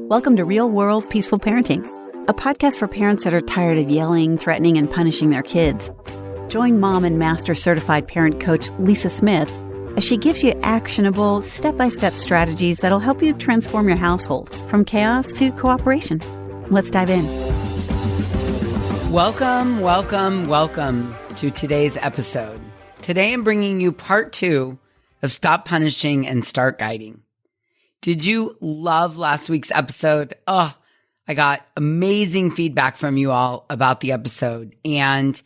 Welcome to Real World Peaceful Parenting, a podcast for parents that are tired of yelling, threatening, and punishing their kids. Join mom and master certified parent coach Lisa Smith as she gives you actionable, step-by-step strategies that'll help you transform your household from chaos to cooperation. Let's dive in. Welcome to today's episode. Today I'm bringing you part 2 of Stop Punishing and Start Guiding. Did you love last week's episode? Oh, I got amazing feedback from you all about the episode. And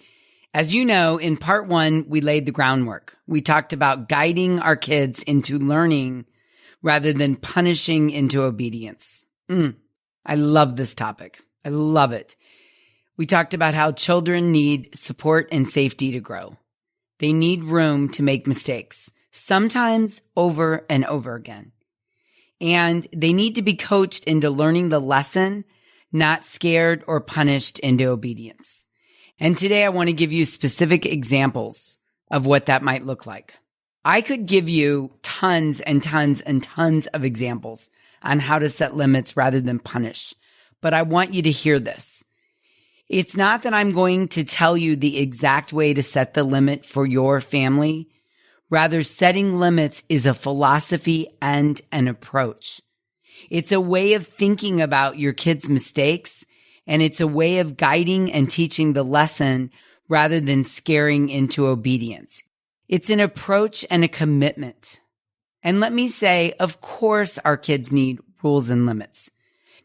as you know, in part 1, we laid the groundwork. We talked about guiding our kids into learning rather than punishing into obedience. I love this topic. I love it. We talked about how children need support and safety to grow. They need room to make mistakes, sometimes over and over again. And they need to be coached into learning the lesson, not scared or punished into obedience. And today I want to give you specific examples of what that might look like. I could give you tons and tons and tons of examples on how to set limits rather than punish. But I want you to hear this. It's not that I'm going to tell you the exact way to set the limit for your family. Rather, setting limits is a philosophy and an approach. It's a way of thinking about your kids' mistakes, and it's a way of guiding and teaching the lesson rather than scaring into obedience. It's an approach and a commitment. And let me say, of course, our kids need rules and limits.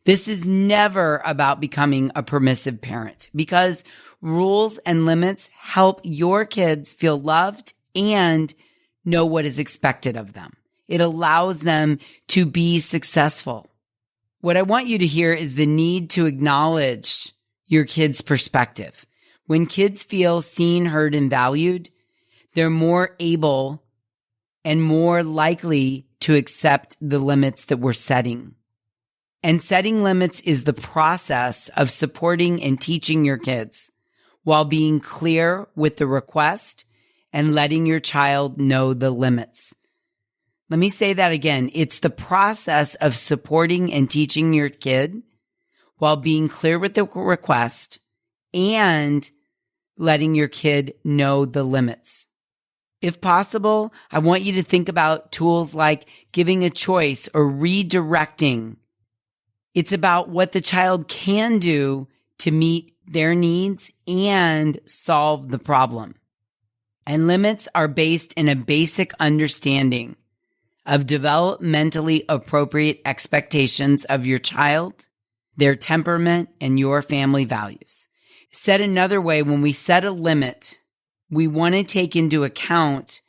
This is never about becoming a permissive parent because rules and limits help your kids feel loved and know what is expected of them. It allows them to be successful. What I want you to hear is the need to acknowledge your kids' perspective. When kids feel seen, heard, and valued, they're more able and more likely to accept the limits that we're setting. And setting limits is the process of supporting and teaching your kids while being clear with the request and letting your child know the limits. Let me say that again. It's the process of supporting and teaching your kid while being clear with the request and letting your kid know the limits. If possible, I want you to think about tools like giving a choice or redirecting. It's about what the child can do to meet their needs and solve the problem. And limits are based in a basic understanding of developmentally appropriate expectations of your child, their temperament, and your family values. Said another way, when we set a limit, we want to take into account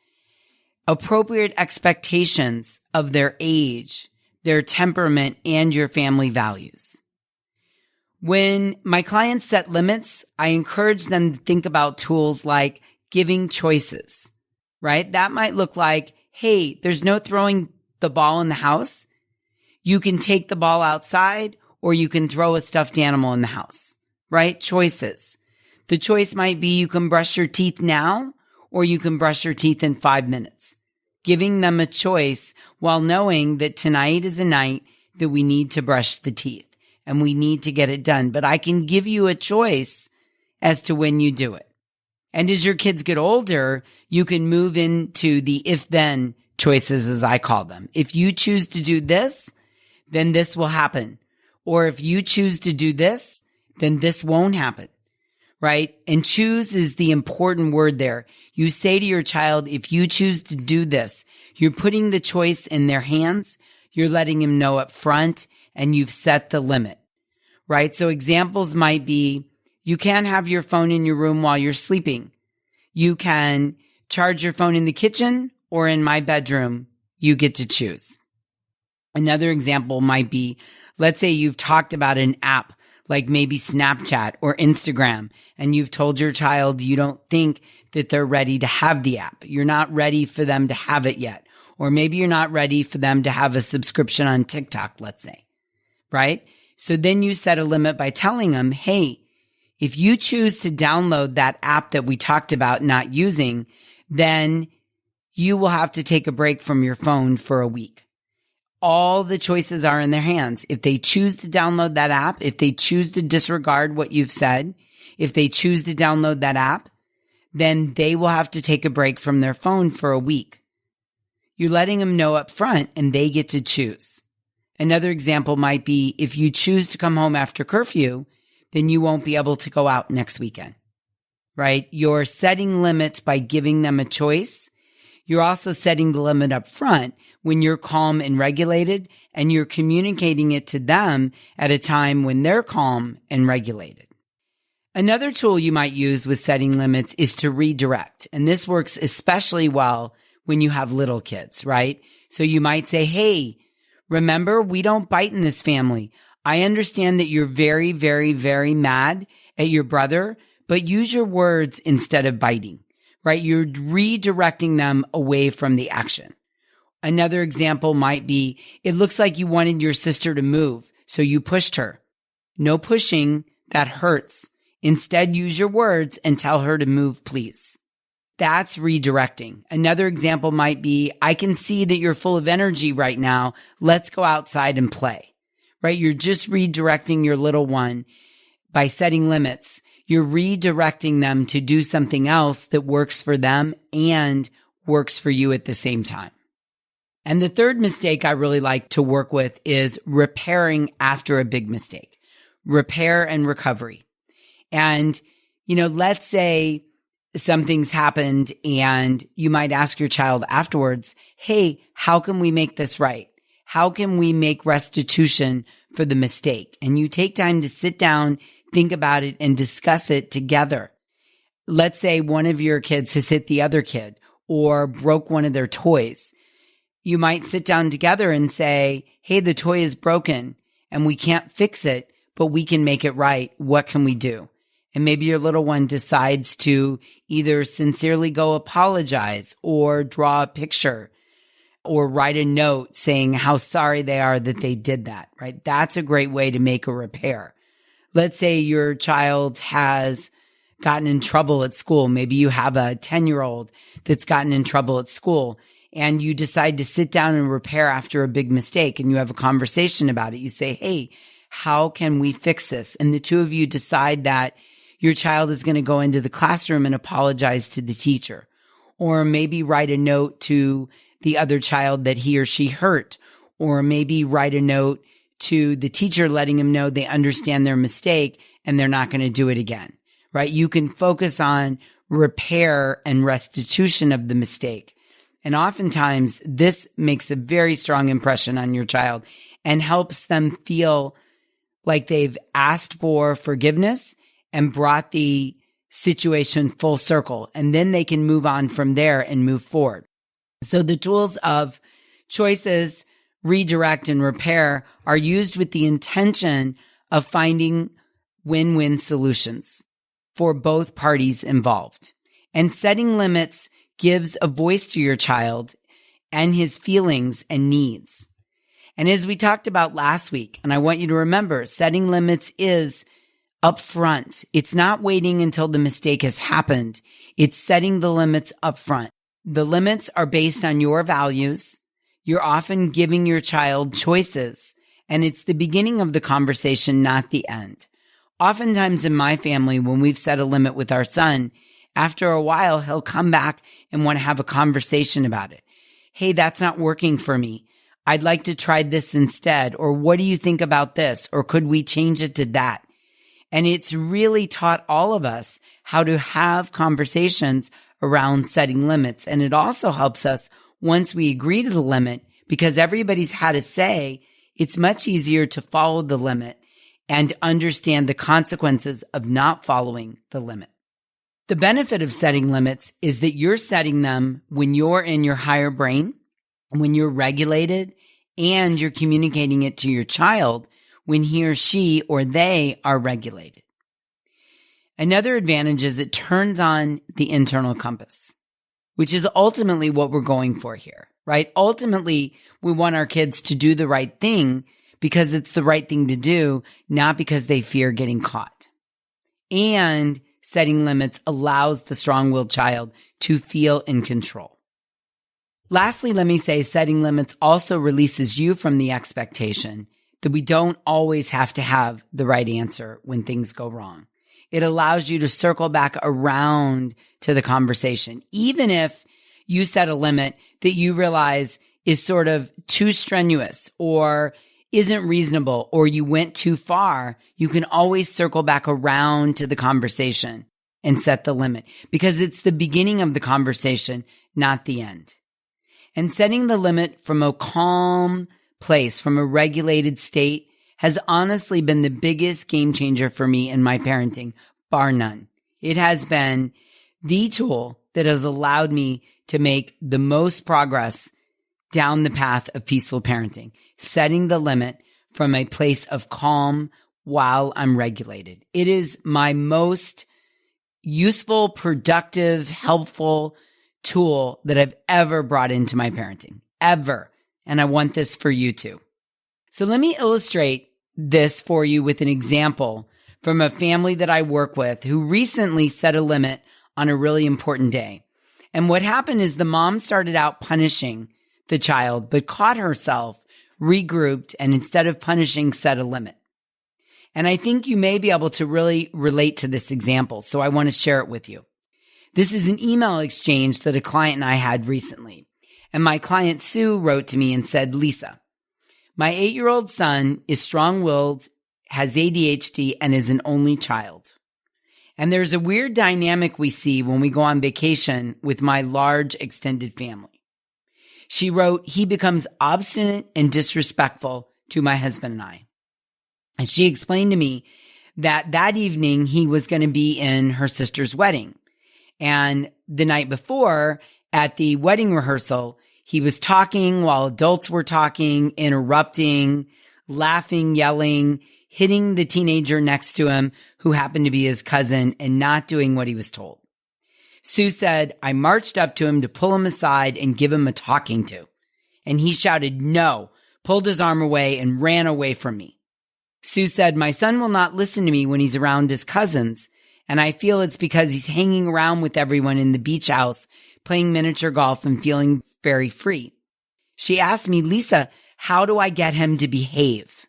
appropriate expectations of their age, their temperament, and your family values. When my clients set limits, I encourage them to think about tools like giving choices, right? That might look like, hey, there's no throwing the ball in the house. You can take the ball outside or you can throw a stuffed animal in the house, right? Choices. The choice might be you can brush your teeth now or you can brush your teeth in 5 minutes. Giving them a choice while knowing that tonight is a night that we need to brush the teeth and we need to get it done. But I can give you a choice as to when you do it. And as your kids get older, you can move into the if-then choices, as I call them. If you choose to do this, then this will happen. Or if you choose to do this, then this won't happen, right? And choose is the important word there. You say to your child, if you choose to do this, you're putting the choice in their hands. You're letting them know up front, and you've set the limit, right? So examples might be, you can't have your phone in your room while you're sleeping. You can charge your phone in the kitchen or in my bedroom. You get to choose. Another example might be, let's say you've talked about an app like maybe Snapchat or Instagram, and you've told your child you don't think that they're ready to have the app. You're not ready for them to have it yet. Or maybe you're not ready for them to have a subscription on TikTok, let's say, right? So then you set a limit by telling them, hey, if you choose to download that app that we talked about not using, then you will have to take a break from your phone for a week. All the choices are in their hands. If they choose to download that app, if they choose to disregard what you've said, if they choose to download that app, then they will have to take a break from their phone for a week. You're letting them know up front and they get to choose. Another example might be if you choose to come home after curfew, then you won't be able to go out next weekend, right? You're setting limits by giving them a choice. You're also setting the limit up front when you're calm and regulated, and you're communicating it to them at a time when they're calm and regulated. Another tool you might use with setting limits is to redirect. And this works especially well when you have little kids, right? So you might say, hey, remember, we don't bite in this family. I understand that you're very, very, very mad at your brother, but use your words instead of biting, right? You're redirecting them away from the action. Another example might be, it looks like you wanted your sister to move, so you pushed her. No pushing, that hurts. Instead, use your words and tell her to move, please. That's redirecting. Another example might be, I can see that you're full of energy right now. Let's go outside and play, right? You're just redirecting your little one by setting limits. You're redirecting them to do something else that works for them and works for you at the same time. And the third mistake I really like to work with is repairing after a big mistake. Repair and recovery. And, let's say something's happened and you might ask your child afterwards, hey, how can we make this right? How can we make restitution for the mistake? And you take time to sit down, think about it, and discuss it together. Let's say one of your kids has hit the other kid or broke one of their toys. You might sit down together and say, hey, the toy is broken and we can't fix it, but we can make it right. What can we do? And maybe your little one decides to either sincerely go apologize or draw a picture or write a note saying how sorry they are that they did that, right? That's a great way to make a repair. Let's say your child has gotten in trouble at school. Maybe you have a 10-year-old that's gotten in trouble at school and you decide to sit down and repair after a big mistake and you have a conversation about it. You say, hey, how can we fix this? And the two of you decide that your child is going to go into the classroom and apologize to the teacher, or maybe write a note to the other child that he or she hurt, or maybe write a note to the teacher letting him know they understand their mistake and they're not going to do it again, right? You can focus on repair and restitution of the mistake. And oftentimes this makes a very strong impression on your child and helps them feel like they've asked for forgiveness and brought the situation full circle. And then they can move on from there and move forward. So the tools of choices, redirect, and repair are used with the intention of finding win-win solutions for both parties involved. And setting limits gives a voice to your child and his feelings and needs. And as we talked about last week, and I want you to remember, setting limits is upfront. It's not waiting until the mistake has happened. It's setting the limits upfront. The limits are based on your values. You're often giving your child choices, and it's the beginning of the conversation, not the end. Oftentimes in my family, when we've set a limit with our son, after a while, he'll come back and want to have a conversation about it. Hey, that's not working for me. I'd like to try this instead. Or what do you think about this? Or could we change it to that? And it's really taught all of us how to have conversations around setting limits. And it also helps us once we agree to the limit, because everybody's had a say, it's much easier to follow the limit and understand the consequences of not following the limit. The benefit of setting limits is that you're setting them when you're in your higher brain, when you're regulated, and you're communicating it to your child when he or she or they are regulated. Another advantage is it turns on the internal compass, which is ultimately what we're going for here, right? Ultimately, we want our kids to do the right thing because it's the right thing to do, not because they fear getting caught. And setting limits allows the strong-willed child to feel in control. Lastly, let me say setting limits also releases you from the expectation that we don't always have to have the right answer when things go wrong. It allows you to circle back around to the conversation. Even if you set a limit that you realize is sort of too strenuous or isn't reasonable or you went too far, you can always circle back around to the conversation and set the limit because it's the beginning of the conversation, not the end. And setting the limit from a calm place, from a regulated state, has honestly been the biggest game changer for me in my parenting, bar none. It has been the tool that has allowed me to make the most progress down the path of peaceful parenting, setting the limit from a place of calm while I'm regulated. It is my most useful, productive, helpful tool that I've ever brought into my parenting, ever. And I want this for you too. So let me illustrate this for you with an example from a family that I work with who recently set a limit on a really important day. And what happened is the mom started out punishing the child, but caught herself, regrouped, and instead of punishing, set a limit. And I think you may be able to really relate to this example, so I want to share it with you. This is an email exchange that a client and I had recently. And my client Sue wrote to me and said, Lisa, my 8-year-old son is strong-willed, has ADHD, and is an only child. And there's a weird dynamic we see when we go on vacation with my large extended family. She wrote, he becomes obstinate and disrespectful to my husband and I. And she explained to me that evening he was going to be in her sister's wedding. And the night before at the wedding rehearsal, he was talking while adults were talking, interrupting, laughing, yelling, hitting the teenager next to him who happened to be his cousin and not doing what he was told. Sue said, I marched up to him to pull him aside and give him a talking to. And he shouted, no, pulled his arm away and ran away from me. Sue said, my son will not listen to me when he's around his cousins. And I feel it's because he's hanging around with everyone in the beach house, playing miniature golf and feeling very free. She asked me, Lisa, how do I get him to behave?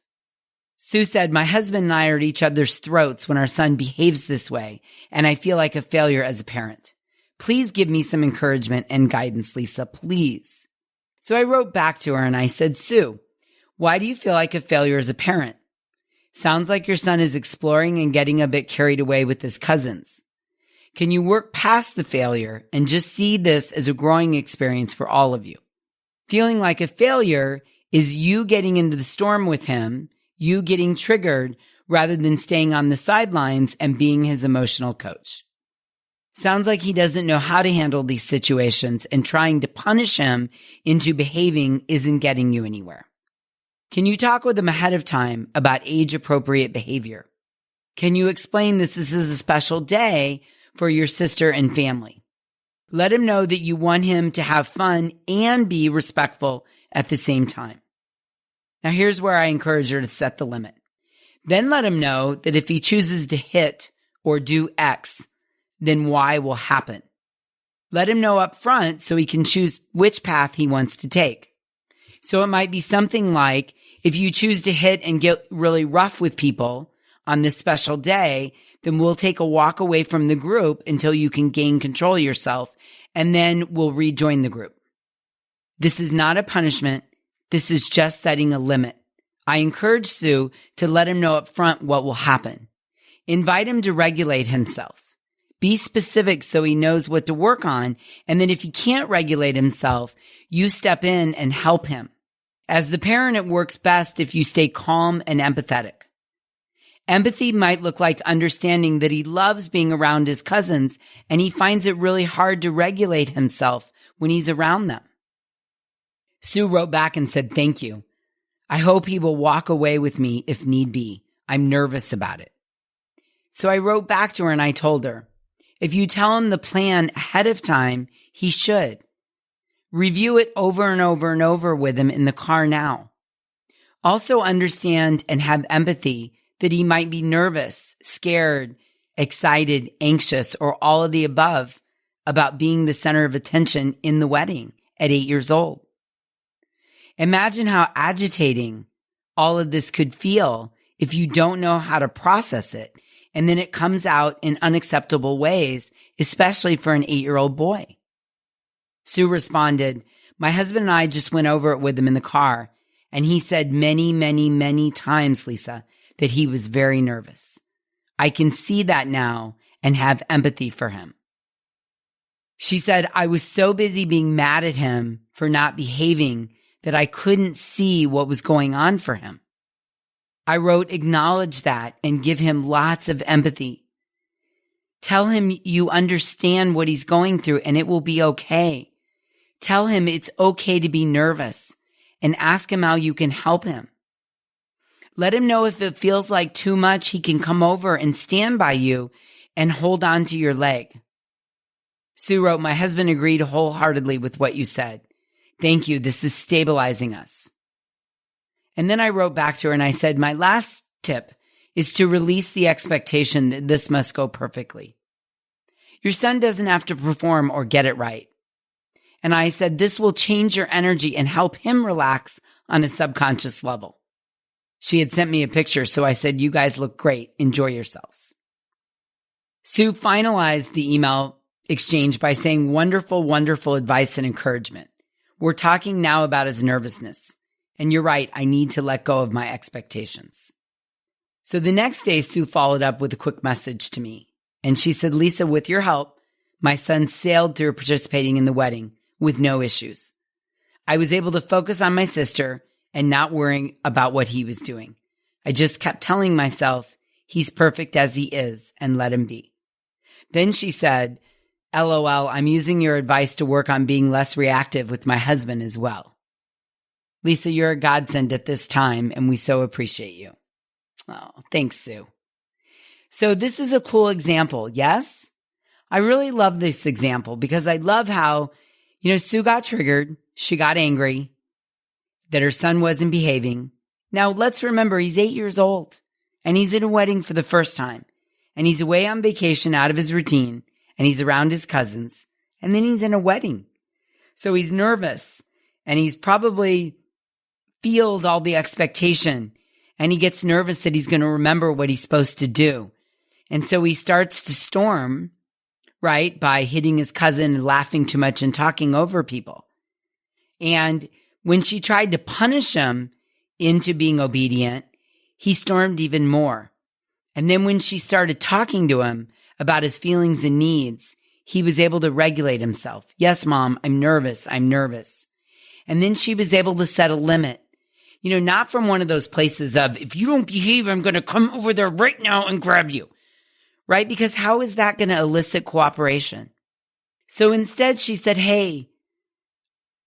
Sue said, my husband and I are at each other's throats when our son behaves this way, and I feel like a failure as a parent. Please give me some encouragement and guidance, Lisa, please. So I wrote back to her and I said, Sue, why do you feel like a failure as a parent? Sounds like your son is exploring and getting a bit carried away with his cousins. Can you work past the failure and just see this as a growing experience for all of you? Feeling like a failure is you getting into the storm with him, you getting triggered rather than staying on the sidelines and being his emotional coach. Sounds like he doesn't know how to handle these situations, and trying to punish him into behaving isn't getting you anywhere. Can you talk with him ahead of time about age-appropriate behavior? Can you explain that this is a special day for your sister and family? Let him know that you want him to have fun and be respectful at the same time. Now, here's where I encourage her to set the limit. Then let him know that if he chooses to hit or do X, then Y will happen. Let him know up front so he can choose which path he wants to take. So it might be something like, if you choose to hit and get really rough with people on this special day, then we'll take a walk away from the group until you can gain control of yourself, and then we'll rejoin the group. This is not a punishment. This is just setting a limit. I encourage Sue to let him know up front what will happen. Invite him to regulate himself. Be specific so he knows what to work on, and then if he can't regulate himself, you step in and help him. As the parent, it works best if you stay calm and empathetic. Empathy might look like understanding that he loves being around his cousins and he finds it really hard to regulate himself when he's around them. Sue wrote back and said, thank you. I hope he will walk away with me if need be. I'm nervous about it. So I wrote back to her and I told her, if you tell him the plan ahead of time, he should. Review it over and over and over with him in the car now. Also understand and have empathy that he might be nervous, scared, excited, anxious, or all of the above about being the center of attention in the wedding at 8 years old. Imagine how agitating all of this could feel if you don't know how to process it, and then it comes out in unacceptable ways, especially for an 8-year-old boy. Sue responded, "My husband and I just went over it with him in the car, and he said many, many, many times, Lisa, that he was very nervous. I can see that now and have empathy for him." She said, "I was so busy being mad at him for not behaving that I couldn't see what was going on for him. I wrote, acknowledge that and give him lots of empathy. Tell him you understand what he's going through and it will be okay. Tell him it's okay to be nervous and ask him how you can help him. Let him know if it feels like too much, he can come over and stand by you and hold on to your leg." Sue wrote, "My husband agreed wholeheartedly with what you said. Thank you. This is stabilizing us." And then I wrote back to her and I said, "My last tip is to release the expectation that this must go perfectly. Your son doesn't have to perform or get it right." And I said, "This will change your energy and help him relax on a subconscious level." She had sent me a picture, so I said, "You guys look great. Enjoy yourselves." Sue finalized the email exchange by saying, "Wonderful, wonderful advice and encouragement. We're talking now about his nervousness. And you're right, I need to let go of my expectations." So the next day, Sue followed up with a quick message to me. And she said, "Lisa, with your help, my son sailed through participating in the wedding with no issues. I was able to focus on my sister and not worrying about what he was doing. I just kept telling myself, he's perfect as he is and let him be." Then she said, "LOL, I'm using your advice to work on being less reactive with my husband as well." Lisa, you're a godsend at this time, and we so appreciate you. Oh, thanks, Sue. So this is a cool example, yes? I really love this example because I love how, Sue got triggered. She got angry that her son wasn't behaving. Now, let's remember, he's 8 years old, and he's in a wedding for the first time, and he's away on vacation out of his routine, and he's around his cousins, and then he's in a wedding. So he's nervous, and he's probably feels all the expectation, and he gets nervous that he's going to remember what he's supposed to do. And so he starts to storm, right, by hitting his cousin and laughing too much and talking over people. And when she tried to punish him into being obedient, he stormed even more. And then when she started talking to him about his feelings and needs, he was able to regulate himself. "Yes, Mom, I'm nervous. I'm nervous." And then she was able to set a limit. Not from one of those places of, if you don't behave, I'm going to come over there right now and grab you, right? Because how is that going to elicit cooperation? So instead she said, "Hey,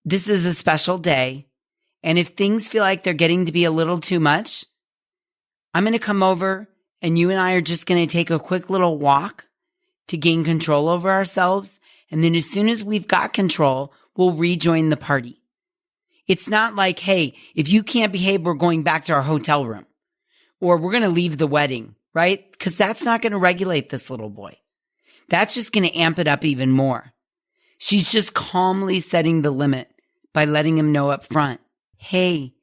this is a special day. And if things feel like they're getting to be a little too much, I'm going to come over and you and I are just going to take a quick little walk to gain control over ourselves. And then as soon as we've got control, we'll rejoin the party." It's not like, "Hey, if you can't behave, we're going back to our hotel room or we're going to leave the wedding," right? Because that's not going to regulate this little boy. That's just going to amp it up even more. She's just calmly setting the limit by letting him know up front, "Hey,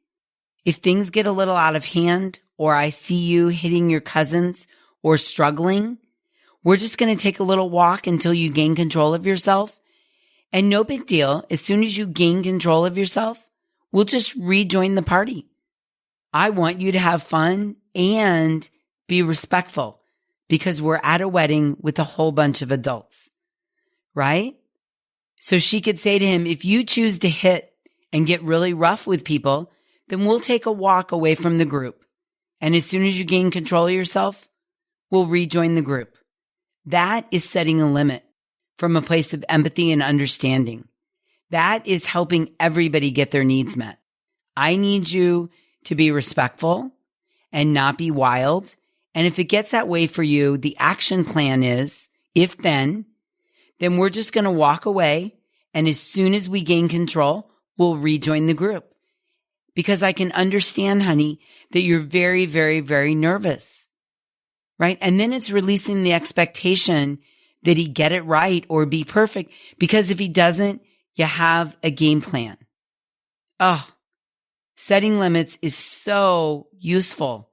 if things get a little out of hand or I see you hitting your cousins or struggling, we're just going to take a little walk until you gain control of yourself. And no big deal. As soon as you gain control of yourself, we'll just rejoin the party. I want you to have fun and be respectful because we're at a wedding with a whole bunch of adults," right? So she could say to him, "If you choose to hit and get really rough with people, then we'll take a walk away from the group. And as soon as you gain control of yourself, we'll rejoin the group." That is setting a limit from a place of empathy and understanding. That is helping everybody get their needs met. I need you to be respectful and not be wild. And if it gets that way for you, the action plan is, if then we're just going to walk away. And as soon as we gain control, we'll rejoin the group. Because I can understand, honey, that you're very, very, very nervous, right? And then it's releasing the expectation that he get it right or be perfect. Because if he doesn't, You have a game plan. Oh, setting limits is so useful.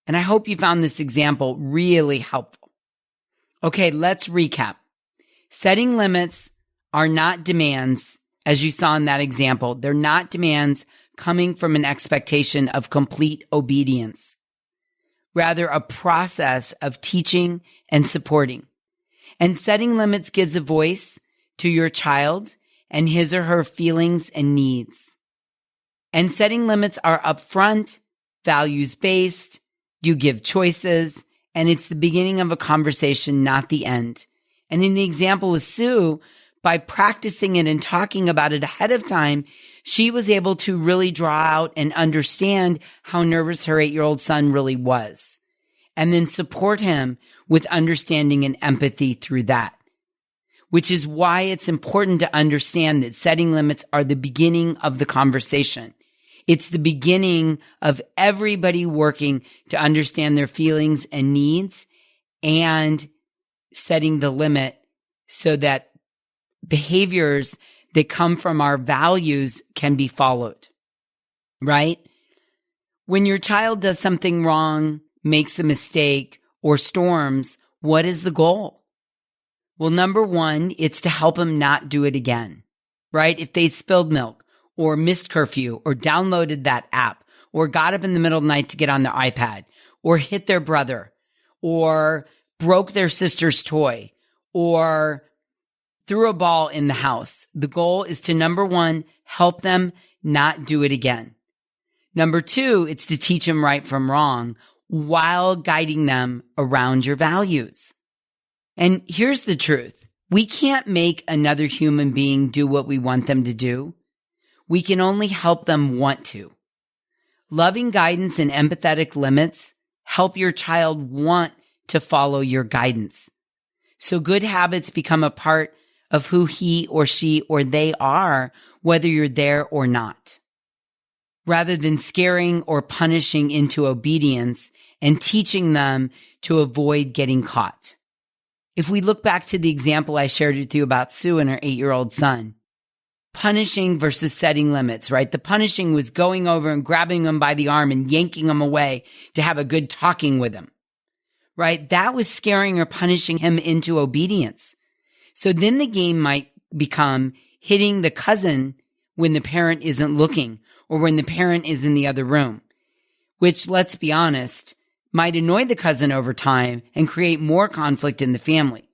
And I hope you found this example really helpful. Okay, let's recap. Setting limits are not demands, as you saw in that example. They're not demands coming from an expectation of complete obedience. Rather, a process of teaching and supporting. And setting limits gives a voice to your child and his or her feelings and needs. And setting limits are upfront, values-based, you give choices, and it's the beginning of a conversation, not the end. And in the example with Sue, by practicing it and talking about it ahead of time, she was able to really draw out and understand how nervous her 8-year-old son really was, and then support him with understanding and empathy through that. Which is why it's important to understand that setting limits are the beginning of the conversation. It's the beginning of everybody working to understand their feelings and needs and setting the limit so that behaviors that come from our values can be followed, right? When your child does something wrong, makes a mistake, or storms, what is the goal? Well, number one, it's to help them not do it again, right? If they spilled milk or missed curfew or downloaded that app or got up in the middle of the night to get on their iPad or hit their brother or broke their sister's toy or threw a ball in the house, the goal is to, number one, help them not do it again. Number two, it's to teach them right from wrong while guiding them around your values. And here's the truth. We can't make another human being do what we want them to do. We can only help them want to. Loving guidance and empathetic limits help your child want to follow your guidance. So good habits become a part of who he or she or they are, whether you're there or not. Rather than scaring or punishing into obedience and teaching them to avoid getting caught. If we look back to the example I shared with you about Sue and her 8-year-old son, punishing versus setting limits, right? The punishing was going over and grabbing him by the arm and yanking him away to have a good talking with him, right? That was scaring or punishing him into obedience. So then the game might become hitting the cousin when the parent isn't looking or when the parent is in the other room, which, let's be honest, might annoy the cousin over time and create more conflict in the family.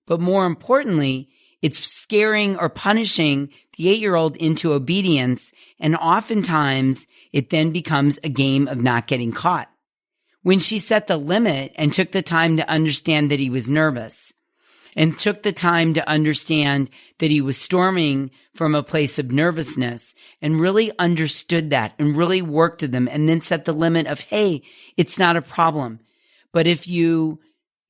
But more importantly, it's scaring or punishing the 8-year-old into obedience, and oftentimes it then becomes a game of not getting caught. When she set the limit and took the time to understand that he was nervous and took the time to understand that he was storming from a place of nervousness and really understood that and really worked with them and then set the limit of, hey, it's not a problem. But if you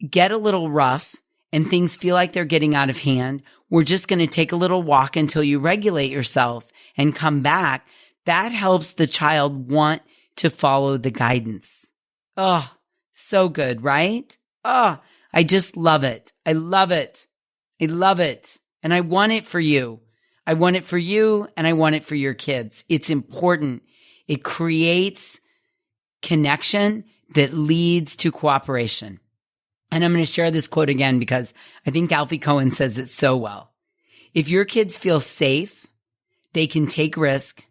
get a little rough and things feel like they're getting out of hand, we're just going to take a little walk until you regulate yourself and come back. That helps the child want to follow the guidance. Oh, so good, right? Oh, I just love it. I love it. I love it. And I want it for you. I want it for you and I want it for your kids. It's important. It creates connection that leads to cooperation. And I'm going to share this quote again because I think Alfie Cohen says it so well. If your kids feel safe, they can take risk,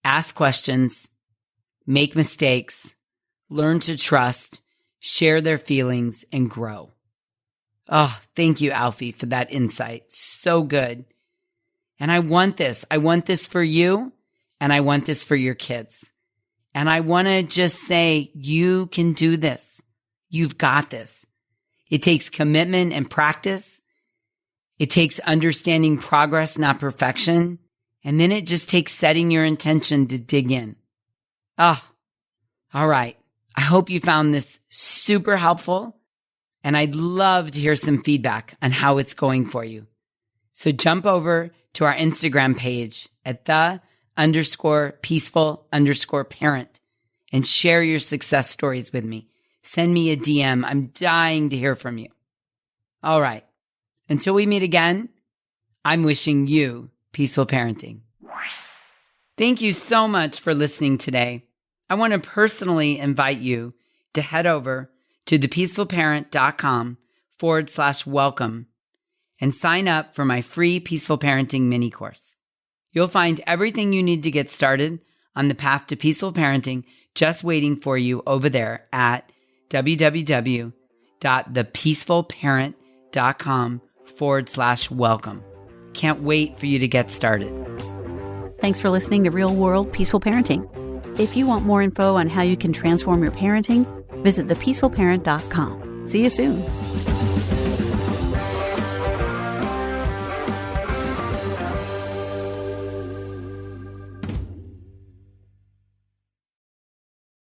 ask questions, make mistakes, learn to trust, share their feelings, and grow. Oh, thank you, Alfie, for that insight. So good. And I want this. I want this for you, and I want this for your kids. And I want to just say, you can do this. You've got this. It takes commitment and practice. It takes understanding progress, not perfection. And then it just takes setting your intention to dig in. Oh, all right. I hope you found this super helpful. And I'd love to hear some feedback on how it's going for you. So jump over to our Instagram page at _peaceful_parent and share your success stories with me. Send me a DM. I'm dying to hear from you. All right. Until we meet again, I'm wishing you Peaceful Parenting. Thank you so much for listening today. I want to personally invite you to head over to thepeacefulparent.com/welcome and sign up for my free Peaceful Parenting mini course. You'll find everything you need to get started on the path to peaceful parenting just waiting for you over there at www.thepeacefulparent.com/welcome. Can't wait for you to get started. Thanks for listening to Real World Peaceful Parenting. If you want more info on how you can transform your parenting, visit thepeacefulparent.com. See you soon.